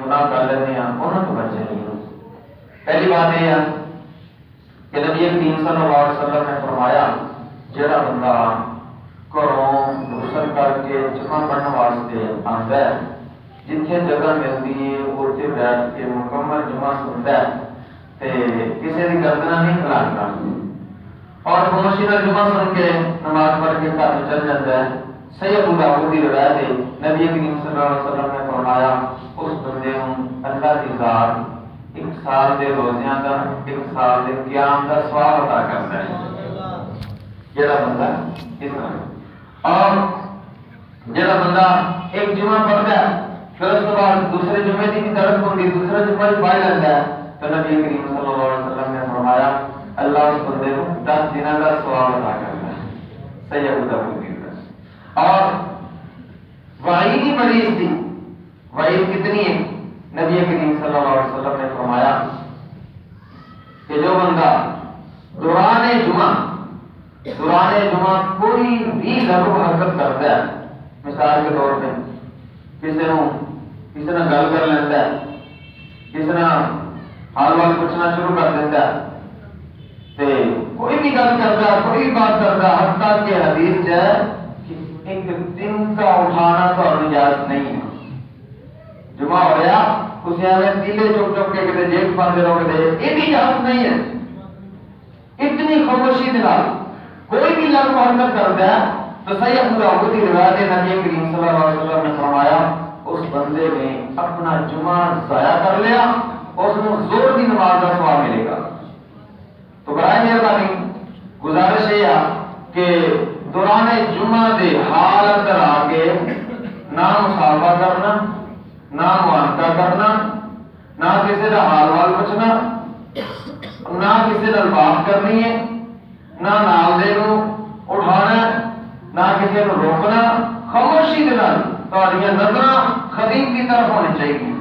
گناہ کر لیتے ہیں انہوں تو بچے نہیں. پہلی بات یہ ہے کہ نبی کریم صلی اللہ علیہ وسلم نے فرمایا جڑا بندہ گھروں غسل کر کے جمعہ پڑھنے واسطے آتا ہے جتنے جگہ ملتی ہے اتنے بیٹھ کے مکمل جمعہ سنتا ہے تے کسی کی گردن نہیں کھلاتا اور خاموشی نال جمعہ سن کے نماز پڑھ کے گھر چل جاتا ہے. صحیح ابو داؤد کی روایت ہے نبی کریم صلی اللہ علیہ وسلم نے فرمایا اس بندے کو اللہ کی ذات ایک سال دے روزیاں دا ایک سال دے قیام دا ثواب عطا کرتا ہے. جڑا بندہ اس طرح اور جڑا بندہ ایک جمعہ پڑھتا ہے پھر اس کے بعد دوسرے جمعے کی طرف ہوتی دوسرا جمعہ بھی پڑھ لیتا ہے تو نبی کریم صلی اللہ علیہ وسلم نے فرمایا اللہ اس بندے کو 10 دنوں کا ثواب عطا کرتا ہے. صحیح ابو داؤد کی اور وعید ہی بڑی اس تھی. وعید کتنی ہے؟ نبی کریم صلی اللہ علیہ وسلم نے فرمایا کہ جو بندہ دوران جمعہ کوئی بھی لغو حرکت کرتا ہے مثال کے طور پہ کسی نے گل کر لیتا ہے کسی نے حال وال پوچھنا شروع کر دیتا ہے تے کوئی بھی گل کرتا ہے کوئی بات کرتا ہے حتیٰ کہ حدیث ہے ایک دن کا اٹھانا تو اجازت نہیں ہے. جمعہ ہو رہا اسے ہمیں تیلے چپ کے کہتے جیب پاندے رہو گے یہ بھی اجازت نہیں ہے. اتنی خاموشی کے ساتھ کوئی بھی لفظ حرکت کرتا ہے تو صحیح ابو داؤد کی روایت ہے نبی کریم صلی اللہ علیہ وسلم نے فرمایا اس بندے نے اپنا جمعہ ضائع کر لیا اس کو زور کی نماز کا ثواب ملے گا. تو برائے مہربانی گزارش یہ ہے کہ دوران جمعہ دے حال اندر آگے نہ مصافحہ کرنا نہ معانقہ کرنا نہ کسی کا حال وال پوچھنا نہ کسی نے بات کرنی ہے نہ نال دے نو اٹھانا نہ کسی کو روکنا. خاموشی کے نال تہاڈیاں نظراں خطیب کی طرف ہونی چاہیے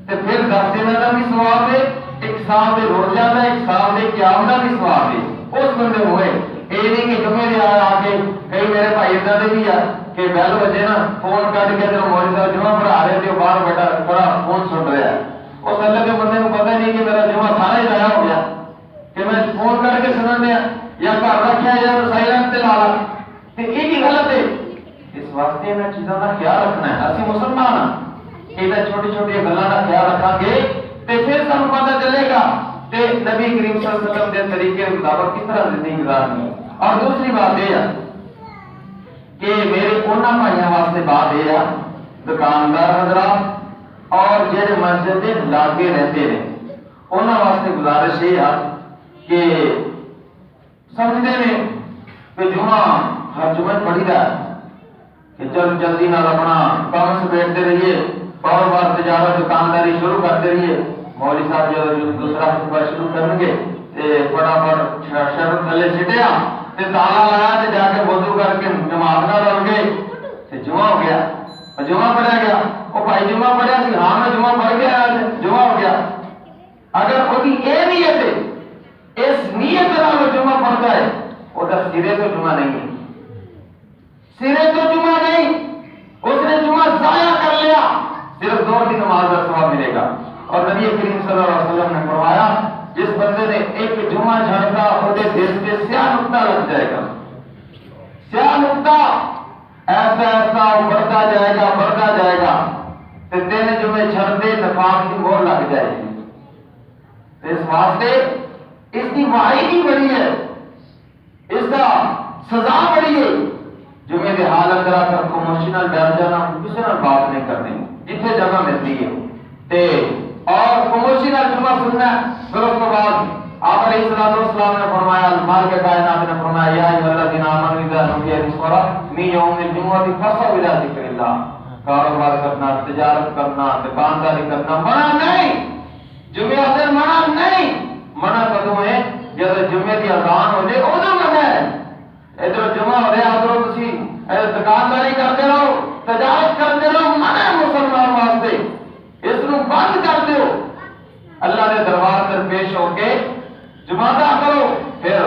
تے پھر 10 دن کا بھی ثواب ہے ایک سال دے روزہ دا ایک سال دے قیام دا بھی ثواب ہے. اس بندے ہوئے یہ نہیں کہ جمعے دے آ کے کئی میرے بھائی ادھر دے بھی آ کہ بیل بجے نا فون کٹ کے تیرے مولوی صاحب جمعہ پڑھا رہے تھے باہر بیٹھا بڑا فون سن رہا ہے. اس اللہ کے بندے کو پتہ نہیں کہ میرا جمعہ سارا ہی ضائع ہو گیا کہ میں فون کر کے سنن دیا یا گھر رکھا یا سائلنٹ تے لا لا تے یہ بھی غلط ہے. اس واسطے میں چیزوں کا خیال رکھنا ہے. اسی مسلمان ہاں یہ چھوٹی چھوٹی گلاں کا خیال رکھاں گے تے پھر سانوں پتہ چلے گا کہ نبی کریم صلی اللہ علیہ وسلم کے طریقے کے مطابق کس طرح زندگی گزارنی ہے. اور دوسری بات یہ ہے کہ میرے انہاں بھائیاں واسطے بات یہ ہے دکاندار حضرات اور جڑے مسجد کے لاگے رہتے ہیں انہاں واسطے گزارش یہ ہے کہ سمجھتے ہیں کہ جمعہ ہر جمعہ پڑھی دا ہے کہ چل جلدی نال اپنا کام سے بیٹھتے رہیے کاروبار تجارت دکانداری شروع کرتے رہیے. مولوی صاحب جو دوسرا خطبہ شروع کریں گے فٹافٹ شرط تھلے سٹیا تے تالا لایا تے جا کے وضو کر کے جماعت نال رل گئے تے جمعہ ہو گیا. جمعہ پڑھا گیا وہ بھائی جمعہ پڑھیا سی ہاں میں جمعہ پڑھ گیا آج جمعہ ہو گیا. اگر وہی اے نیت ہے اس نیت نال وہ جمعہ پڑھتا ہے وہ تو سرے تو جمعہ نہیں ہے. سرے تو جمعہ نہیں اس نے جمعہ ضائع کر لیا. صرف 2 کی نماز کا ثواب ملے گا. اور نبی کریم صلی اللہ علیہ وسلم نے فرمایا جس بندے نے ایک جمعہ جھڑتا ہوتے دل سے سیاہ نقطہ لگ جائے گا. سیاہ نقطہ ایسا ایسا بڑھتا جائے گا کہ 3 جمعے جھڑتے نفاق کی مہر لگ جائے گی. اس واسطے اس کی وعید ہی بڑی ہے اس کا سزا بڑی ہے. جمعے کے حال اندر آ کر خاموشی نال بیٹھ جانا کسی نال بات نہیں کرنی جتنے جگہ ملتی ہے تے اور خاموشی نال جمعہ سننا. پھر اس کے بعد آپ علیہ السلام نے فرمایا مال کے کائنات نے فرمایا یا ایھا الذین آمنوا اذا نودی للصلاۃ من یوم الجمعۃ فاسعوا الی ذکر اللہ. کاروبار کرنا تجارت کرنا دکانداری کرنا منع نہیں. جمعہ دن منع نہیں. منع کدوں ہے جب جمعے کی اذان ہو جائے ادھر منع ہے. ادھر جمعہ ہو رہا ادھر تسی دکانداری کرتے رہو تجارت کرتے رہو منع مسلمان واسطے اس کو بند کر دو. اللہ کے دربار پر پیش ہو کے جمعہ ادا کرو. پھر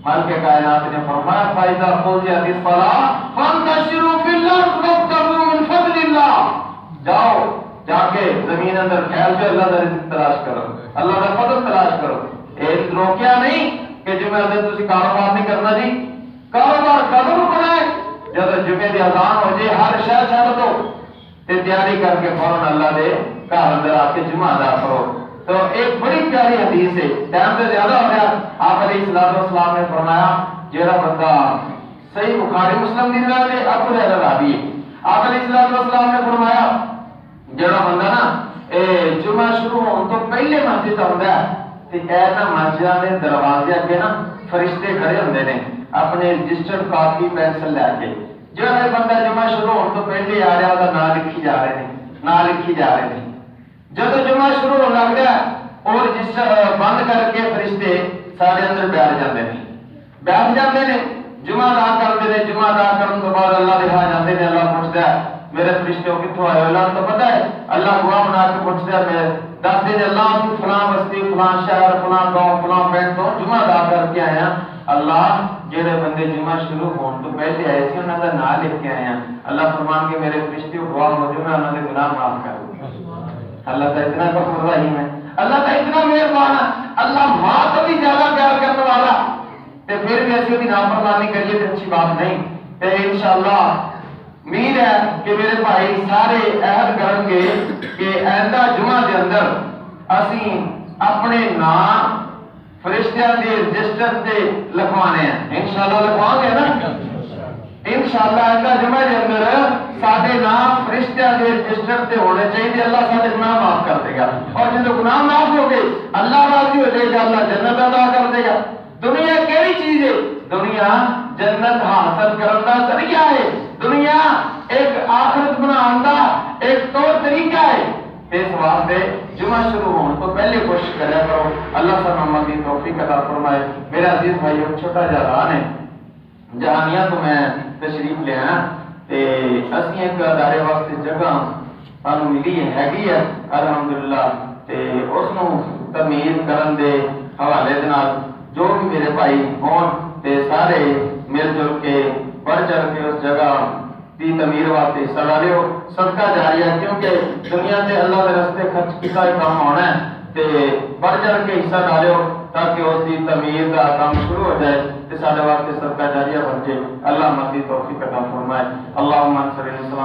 مالک کائنات نے فرمایا فائدہ قضیت الصلاۃ فانتشروا فی الارض وابتغوا من فضل اللہ. جاؤ جا کے زمین اندر پھیل کے اللہ کا رزق تلاش کرو، اللہ کا فضل تلاش کرو۔ ایک روکیا نہیں کہ جمعے دن تسی کاروبار نہیں کرنا جی، کاروبار کدو رکنا ہے؟ جب جمعے دی اذان ہو جائے ہر شہر چھڈ دو تے تیاری کر کے فوراً اللہ دے گھر اندر آ کے جمعہ ادا کرو۔ تو ایک بڑی پیاری حدیث ہے، ٹائم تو زیادہ ہو گیا۔ آپ علیہ السلام نے فرمایا جیڑا بندہ صحیح بخاری مسلم دی روایت ہے، ابو ہریرہ راوی ہے، آپ علیہ السلام نے فرمایا جڑا بندہ نا جمعہ شروع ہون تو پہلے مسجد آندا ہے تے اے نا مسجد دے دروازے اگے نا فرشتے کھڑے ہوندے نے اپنے رجسٹر کاپی پینسل لے کے، جڑا بندہ جمعہ شروع ہون تو پہلے آ رہا دا نام لکھی جا رہے ہیں، نام لکھی جا رہے ہیں۔ جب جمعہ شروع ہونے لگ گیا اور رجسٹر بند کر کے فرشتے سارے اندر بیٹھ جاتے ہیں، جمعہ ادا کرتے ہیں۔ جمعہ ادا کرنے کے بعد اللہ دے ہاں جاتے ہیں، اللہ پوچھتا ہے میرے فرشتے کتوں آئے؟ اللہ تو پتہ ہے، اللہ گواہ بنا کے پوچھتا ہے، میں دس دن اللہ تو فلاں بستی فلاں شہر فلاں گاؤں فلاں پنڈ تو جمعہ ادا کر کے آیا، اللہ جہے بندے جمعہ شروع ہون تو پہلے آئے سی انہوں کا نام لکھ کے آیا، اللہ فرمان کے میرے فرشتے گواہ ہو جو میں انہوں نے گناہ معاف کر دوں۔ اللہ کا اتنا غفور رحیم ہے، اللہ کا اتنا مہربان ہے، اللہ ماں تو بھی زیادہ پیار کرنے والا، تے پھر بھی ایسی ہوتی نافرمانی کریے تو اچھی بات نہیں۔ تے انشاءاللہ امید ہے کہ میرے بھائی سارے عہد کرن گے کہ آئندہ جمعہ دے اندر اسی اپنے نام فرشتیاں دے رجسٹر تے لکھوانے ہیں، انشاءاللہ لکھواؤں گے نا انشاءاللہ آئندہ جمعہ دے اندر سارے نام فرشتیاں دے رجسٹر تے ہونے چاہیے، اللہ سارے گناہ معاف کر دے گا، اور جب گناہ معاف ہو گئے اللہ راضی ہو جائے گا، اللہ جنت عطا کر دے گا۔ دنیا کیڑی چیز ہے؟ دنیا جنت حاصل کرنے کا ذریعہ ہے، دنیا ایک آخرت بنانے کا ایک طور طریقہ ہے۔ اس واسطے جمعہ شروع ہونے تو پہلے کوشش کریا کرو، اللہ سے محمد کی توفیق عطا فرمائے۔ میرے عزیز بھائیو، چھوٹا جہا اعلان ہے، جہانیاں تو میں تشریف لے آیا تے اسی ایک ادارے واسطے جگہ سانو ملی ہے الحمدللہ، تے اس نو تعمیر کرن دے حوالے دے نال جو بھی میرے بھائی ہون تے سارے مل جل کے بڑھ چڑھ کے اس جگہ دی تعمیر واسطے حصہ ڈالیو، صدقہ جاریہ، کیونکہ دنیا تے اللہ دے راستے خرچ کیتا ہی کام ہونا ہے، تے بڑھ چڑھ کے حصہ ڈالیو تاکہ اس دی تعمیر کا کام شروع ہو جائے تے سارے واسطے صدقہ جاریہ بن جائے۔ اللہ مدد توفیق عطا فرمائے۔ اللہم انصر الاسلام